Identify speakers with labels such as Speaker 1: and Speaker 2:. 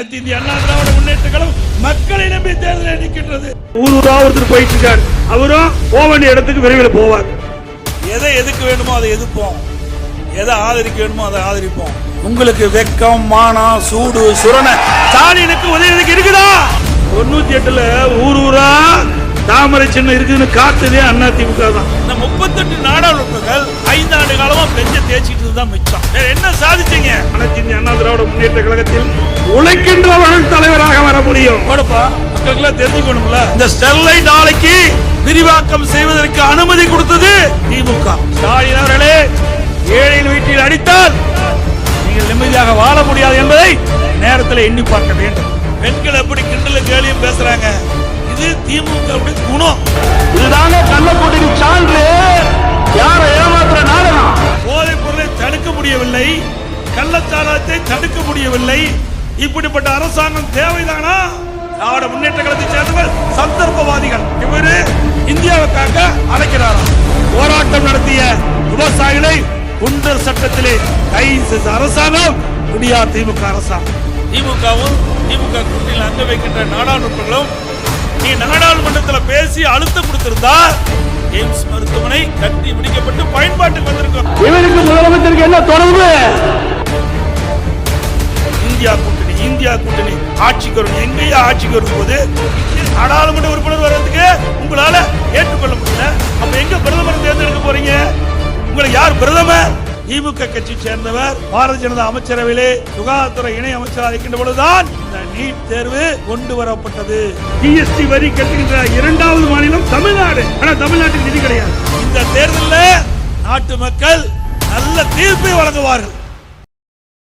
Speaker 1: அனைத்து இந்திய அண்ணா திராவிட முன்னேற்ற கழகம் மக்களை நம்பி தேர்தலில் நிற்கின்றது. ஊரூரா ஒருத்தர் போயிட்டு இருக்காரு, அவரும் போக வேண்டிய இடத்துக்கு விரைவில் போவார். எதை எதுக்கு வேணுமோ அதை எதிர்ப்போம், எதை ஆதரிக்க வேணுமோ அதை ஆதரிப்போம். உங்களுக்கு வெக்கம், மானம், சூடு, சுரணை ஸ்டாலினுக்கு உதவி இருக்குதா? 98ல ஊரூரா தாமரை சின்னம் இருக்குதுன்னு காத்துதே அதிமுக தான். இந்த 38 நாடாளுமன்றங்கள் 5 ஆண்டு காலமா பெஞ்ச தேய்ச்சிட்டு தான் மிச்சம். வேற என்ன சாதிச்சீங்க? அனைத்து இந்திய அண்ணா திராவிட முன்னேற்ற கழகத்தில் உழைக்கின்றவர்கள் தலைவராக வர முடியும். மக்களுக்கு தெரிஞ்சுக்கணும்ல, இந்த ஸ்டெர்லைட் ஆலைக்கு விரிவாக்கம் செய்வதற்கு அனுமதி கொடுத்தது திமுக. ஸ்டாலின் அவர்களே, ஏழையின் வீட்டில் அடித்தால் நீங்கள் நிம்மதியாக வாழ முடியாது என்பதை நேரத்தில் எண்ணி பார்க்க வேண்டும். பெண்கள் எப்படி கிண்டலும் கேலியும் பேசுறாங்க, இது திமுக குணம். இதுதாங்க கள்ளக்கூட்டணி சான்று. யாரை ஏமாற்ற நாடகம்? போதைப் பொருளை தடுக்க முடியவில்லை, கள்ளச்சாராயத்தை தடுக்க முடியவில்லை. இப்படிப்பட்ட அரசாங்கம் தேவைதானா? திராவிட முன்னேற்ற கழகத்தை சேர்ந்தவர் சந்தர்ப்பவாதிகள். இவரு இந்தியாவுக்காக அழைக்கிறாராம். போராட்டம் நடத்திய விவசாயிகளை குண்டர் சட்டத்திலே கைது செய்த அரசாங்கம் குடியா திமுக அரசாங்கம். திமுகவும் திமுக கூட்டணியில் அங்க வைக்கின்ற நாடாளுமன்றங்களும் நீ நாடாளுமன்றத்தில் பேசி அழுத்தம் கொடுத்திருந்தா எய்ம்ஸ் மருத்துவமனை கட்டி பிடிக்கப்பட்டு பயன்பாட்டுக்கு வந்திருக்கும். இவருக்கு முதலமைச்சருக்கு என்ன தொடர்பு? இந்தியா கூட்டணி ஆட்சிக்கு வரும். எங்கேயா ஆட்சிக்கு வரும் போது நாடாளுமன்ற உறுப்பினர் வர்றதுக்கு உங்களால ஏற்றுக்கொள்ள முடியல. அப்ப எங்க பிரதமர் தேர்ந்தெடுக்க போறீங்க? உங்களுக்கு யார் பிரதமர்? திமுக கட்சி சேர்ந்தவர் பாரதிய ஜனதா அமைச்சரவையிலே சுகாதாரத்துறை இணை அமைச்சராக இருக்கின்ற பொழுதுதான் இந்த நீட் தேர்வு கொண்டு வரப்பட்டது. ஜிஎஸ்டி வரி கட்டுகின்ற 2வது மாநிலம் தமிழ்நாடு. ஆனா தமிழ்நாட்டில் நிதி கிடையாது. இந்த தேர்தலில் நாட்டு மக்கள் நல்ல தீர்ப்பை வழங்குவார்கள்.